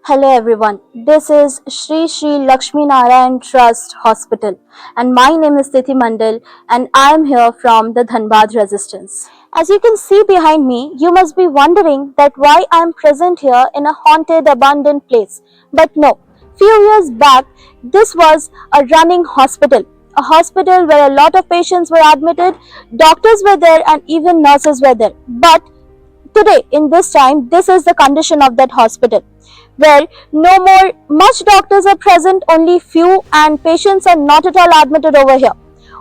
Hello everyone, this is Shri Shri Lakshmi Narayan Trust Hospital and my name is Tithi Mandal and I am here from the Dhanbad Resistance. As you can see behind me, you must be wondering that why I am present here in a haunted abandoned place. But no, few years back this was a running hospital. A hospital where a lot of patients were admitted, doctors were there and even nurses were there. But today, in this time, this is the condition of that hospital, where no more much doctors are present, only few, and patients are not at all admitted over here.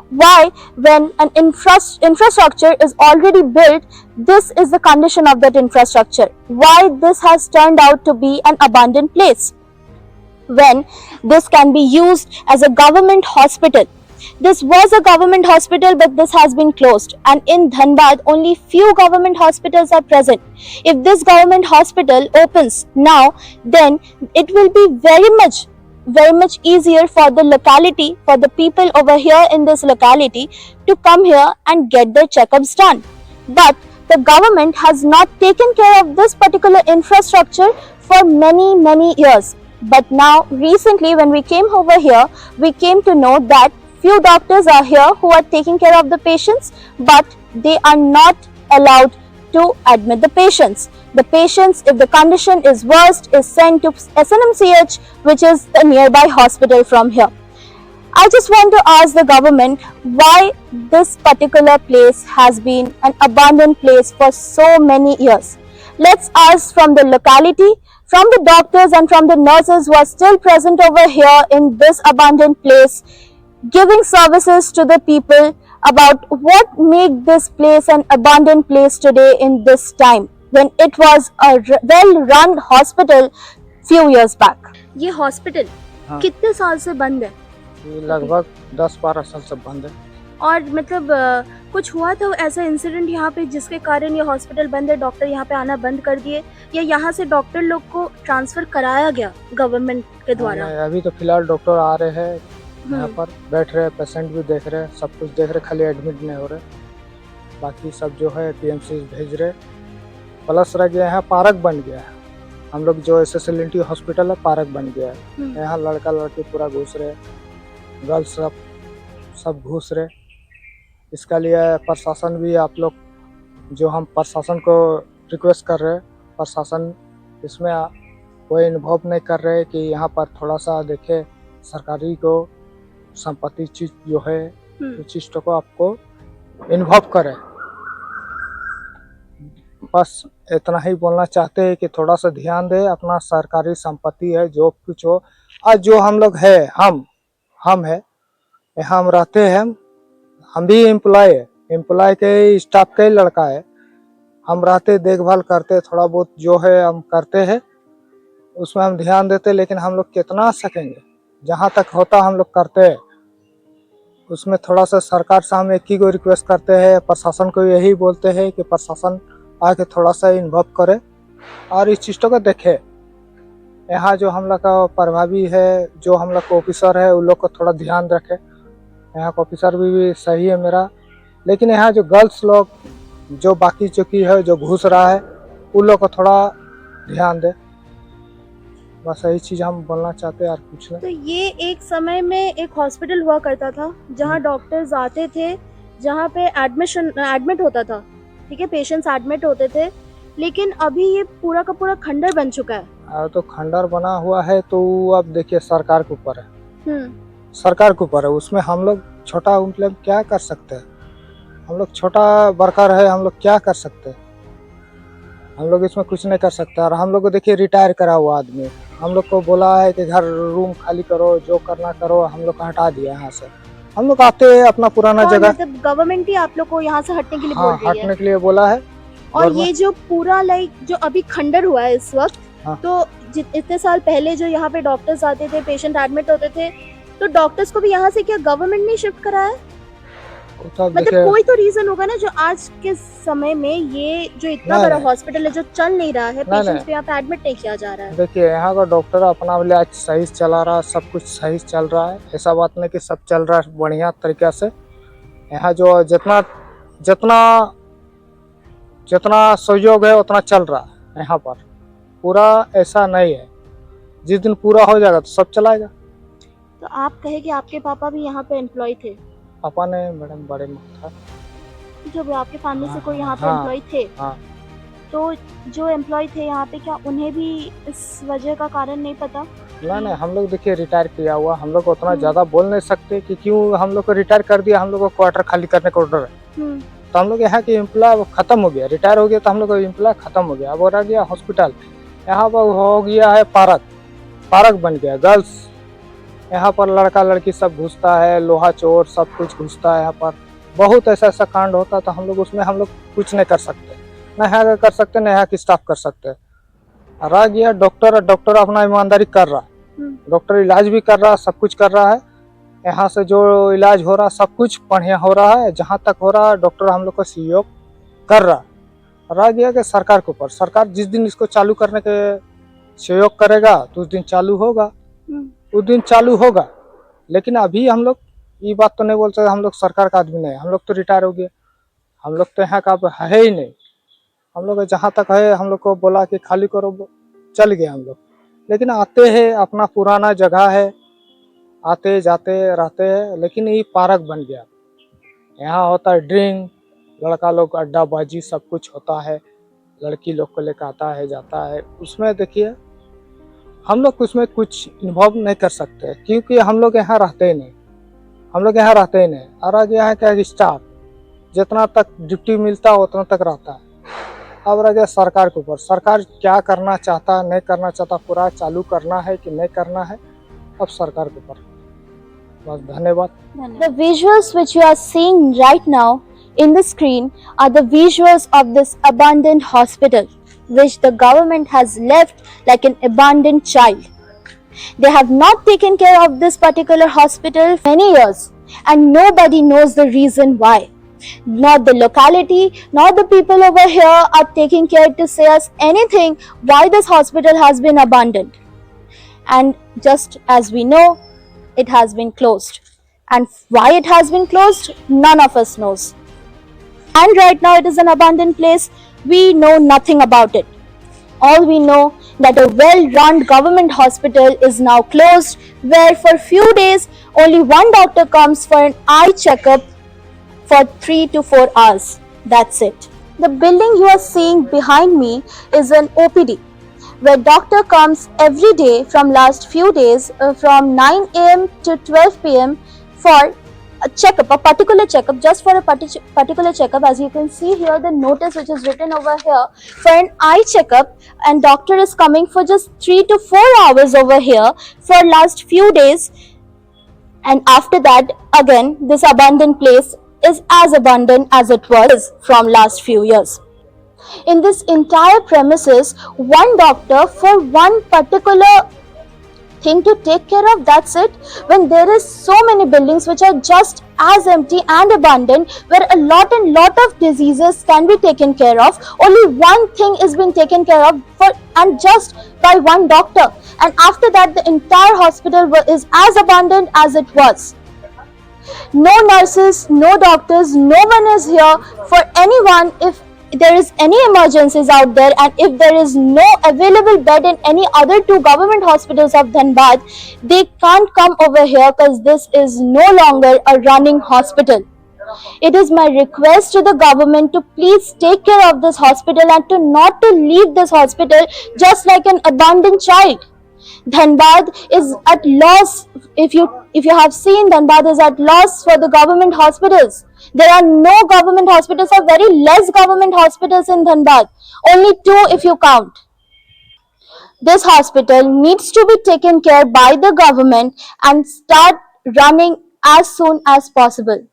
Why, when an infrastructure is already built, this is the condition of that infrastructure? Why this has turned out to be an abandoned place? When this can be used as a government hospital. This was a government hospital, but this has been closed. And in Dhanbad, only few government hospitals are present. If this government hospital opens now, then it will be very much easier for the locality, for the people over here in this locality to come here and get their checkups done. But the government has not taken care of this particular infrastructure for many years. But now, recently, when we came over here, we came to know that few doctors are here who are taking care of the patients, but they are not allowed to admit the patients. The patients, if the condition is worst, is sent to SNMCH, which is the nearby hospital from here. I just want to ask the government why this particular place has been an abandoned place for so many years. Let's ask from the locality, from the doctors and from the nurses who are still present over here in this abandoned place, giving services to the people, about what made this place an abandoned place today in this time when it was a well run hospital few years back. ये hospital हाँ। कितने साल से बंद है? ये लगभग 10-12 साल से बंद है। और मतलब कुछ हुआ था ऐसा इंसिडेंट यहाँ पे जिसके कारण ये हॉस्पिटल बंद है, डॉक्टर यहाँ पे आना बंद कर दिए, या यहाँ से डॉक्टर लोग को ट्रांसफर कराया गया गवर्नमेंट के द्वारा? अभी तो फिलहाल डॉक्टर आ रहे हैं, यहाँ पर बैठ रहे हैं, पेशेंट भी देख रहे हैं, सब कुछ देख रहे, खाली एडमिट नहीं हो रहे। बाकी सब जो है PMC भेज रहे। प्लस रह गया है, पार्क बन गया है। हम लोग जो SSLNT हॉस्पिटल है, पार्क बन गया है। यहाँ लड़का लड़की पूरा घुस रहे, गर्ल्स सब घुस रहे। इसका लिए प्रशासन भी, आप लोग जो हम प्रशासन को रिक्वेस्ट कर रहे हैं, प्रशासन इसमें कोई इन्वॉल्व नहीं कर रहे कि यहाँ पर थोड़ा सा देखे, सरकारी को संपत्ति चीज जो है उस चीज को आपको इन्वॉल्व करे। बस इतना ही बोलना चाहते हैं कि थोड़ा सा ध्यान दे, अपना सरकारी संपत्ति है, जो कुछ हो। आज जो हम लोग है, हम है, यहाँ हम रहते हैं, हम भी एम्प्लॉय के स्टाफ का ही लड़का है। हम रहते, देखभाल करते, थोड़ा बहुत जो है हम करते हैं, उसमें हम ध्यान देते, लेकिन हम लोग कितना सकेंगे, जहाँ तक होता हम लोग करते हैं। उसमें थोड़ा सा सरकार से हम एक ही को रिक्वेस्ट करते हैं, प्रशासन को यही बोलते हैं कि प्रशासन आके थोड़ा सा इन्वॉल्व करे और इस चीज़ों को देखे। यहाँ जो हम लोग का प्रभावी है, जो हम लोग का ऑफिसर है, उन लोग को थोड़ा ध्यान रखे। यहाँ का ऑफिसर भी सही है मेरा, लेकिन यहाँ जो गर्ल्स लोग, जो बाकी चौकी है, जो घुस रहा है, उन लोग को थोड़ा ध्यान दे। बस यही चीज़ हम बोलना चाहते हैं, और कुछ नहीं। तो ये एक समय में एक हॉस्पिटल हुआ करता था जहाँ डॉक्टर्स आते थे, जहाँ पे एडमिट होता था, ठीक है, पेशेंट्स एडमिट होते थे, लेकिन अभी ये पूरा का पूरा खंडर बन चुका है। तो खंडर बना हुआ है, तो अब देखिए सरकार के ऊपर है, सरकार के ऊपर है। उसमें हम लोग छोटा मतलब क्या कर सकते हैं? हम लोग छोटा वर्कर है, हम लोग क्या कर सकते हैं? हम लोग इसमें कुछ नहीं कर सकते। और हम लोग को देखिए रिटायर करा हुआ आदमी, हम लोग को बोला है कि घर रूम खाली करो, जो करना करो, हम लोग को हटा दिया यहाँ से। हम लोग आते हैं अपना पुराना जगह, मतलब गवर्नमेंट ही आप लोग को यहाँ से हटने के लिए बोल रही है? हटने के लिए बोला है। और ये जो पूरा जो अभी खंडर हुआ है इस वक्त, तो इतने साल पहले जो यहाँ पे डॉक्टर्स आते थे, पेशेंट एडमिट होते थे, तो डॉक्टर्स को भी यहाँ से क्या गवर्नमेंट ने शिफ्ट कराया? मतलब कोई तो रीजन होगा ना, जो आज के समय में ये जो इतना बड़ा हॉस्पिटल है जो चल नहीं रहा है, पेशेंट्स को यहाँ पे एडमिट नहीं किया जा रहा है। देखिए यहाँ का डॉक्टर अपना इलाज सही चला रहा है, सब कुछ सही चल रहा है। ऐसा बात नहीं कि सब चल रहा है बढ़िया तरीके से। यहाँ जो जितना सहयोग है उतना चल रहा है यहाँ पर, पूरा ऐसा नहीं है। जिस दिन पूरा हो जाएगा तो सब चलाएगा। तो आप कहे कि आपके पापा भी यहाँ पे एम्प्लॉय थे, पापा ने मैडम बड़े में था। जो भी आपके फैमिली से कोई यहाँ पे हाँ, एम्प्लॉय थे, हाँ। तो जो एम्प्लॉय थे यहाँ पे, क्या उन्हें भी इस वजह का कारण नहीं पता? नहीं, हम लोग देखिए रिटायर किया हुआ, हम लोग उतना हम्म। ज़्यादा बोल नहीं सकते कि क्यों हम लोग को रिटायर कर दिया, हम लोग को क्वार्टर खाली करने का ऑर्डर है। हम्म। तो हम लोग यहाँ के एम्प्लॉय खत्म हो गया, रिटायर हो गया तो हम लोग का एम्प्लॉय खत्म हो गया। अब हो रह गया हॉस्पिटल, यहाँ पर हो गया है पार्क, पार्क बन गया गर्ल्स, यहाँ पर लड़का लड़की सब घुसता है, लोहा चोर सब कुछ घुसता है यहाँ पर। बहुत ऐसा ऐसा कांड होता है, तो हम लोग उसमें हम लोग कुछ नहीं कर सकते, न यहाँ का कर सकते न यहाँ की स्टाफ कर सकते। रह गया डॉक्टर, डॉक्टर अपना ईमानदारी कर रहा है, डॉक्टर इलाज भी कर रहा है, सब कुछ कर रहा है। यहाँ से जो इलाज हो रहा सब कुछ बढ़िया हो रहा है, जहाँ तक हो रहा है डॉक्टर हम लोग का सहयोग कर रहा। रह गया कि सरकार के ऊपर, सरकार जिस दिन इसको चालू करने के सहयोग करेगा तो उस दिन चालू होगा, उस दिन चालू होगा। लेकिन अभी हम लोग ये बात तो नहीं बोल सकते हम लोग सरकार का आदमी नहीं, हम लोग तो रिटायर हो गए, हम लोग तो यहाँ का अब है ही नहीं। हम लोग जहाँ तक है हम लोग को बोला कि खाली करो, चल गए हम लोग। लेकिन आते हैं, अपना पुराना जगह है, आते जाते रहते हैं। लेकिन ये पार्क बन गया, यहाँ होता है ड्रिंक, लड़का लोग अड्डाबाजी सब कुछ होता है, लड़की लोग को लेकर आता है जाता है। उसमें देखिए हम लोग उसमें कुछ इन्वॉल्व नहीं कर सकते क्योंकि हम लोग यहाँ रहते ही नहीं, हम लोग यहाँ रहते ही नहीं। और आगे यहाँ का स्टाफ जितना तक ड्यूटी मिलता है उतना तक रहता है। अब रह गया सरकार के ऊपर, सरकार क्या करना चाहता नहीं करना चाहता, पूरा चालू करना है कि नहीं करना है, अब सरकार के ऊपर। बस धन्यवाद। The visuals which you are seeing right now in the screen are the visuals of this abandoned hospital, which the government has left like an abandoned child. They have not taken care of this particular hospital for many years, and nobody knows the reason why. Not the locality, nor the people over here are taking care to say us anything why this hospital has been abandoned. And just as we know, it has been closed. And why it has been closed, none of us knows. And right now it is an abandoned place. We know nothing about it. All we know that a well-run government hospital is now closed, where for few days only one doctor comes for an eye checkup for 3 to 4 hours. That's it. The building you are seeing behind me is an OPD, where doctor comes every day from last few days from 9 a.m. to 12 p.m. for a checkup, a particular checkup, just for a particular checkup. As you can see here, the notice which is written over here for an eye checkup, and doctor is coming for just 3 to 4 hours over here for last few days. And after that, again, this abandoned place is as abandoned as it was from last few years. In this entire premises, one doctor for one particular thing to take care of, that's it. When there is so many buildings which are just as empty and abandoned, where a lot and lot of diseases can be taken care of, only one thing is being taken care of for and just by one doctor, and after that the entire hospital is as abandoned as it was. No nurses, no doctors, no one is here for anyone if there is any emergencies out there, and if there is no available bed in any other two government hospitals of Dhanbad, they can't come over here because this is no longer a running hospital. It is my request to the government to please take care of this hospital and to not to leave this hospital just like an abandoned child. Dhanbad is at loss. If you have seen, Dhanbad is at loss for the government hospitals. There are no government hospitals, or very less government hospitals in Dhanbad. Only 2 if you count. This hospital needs to be taken care by the government and start running as soon as possible.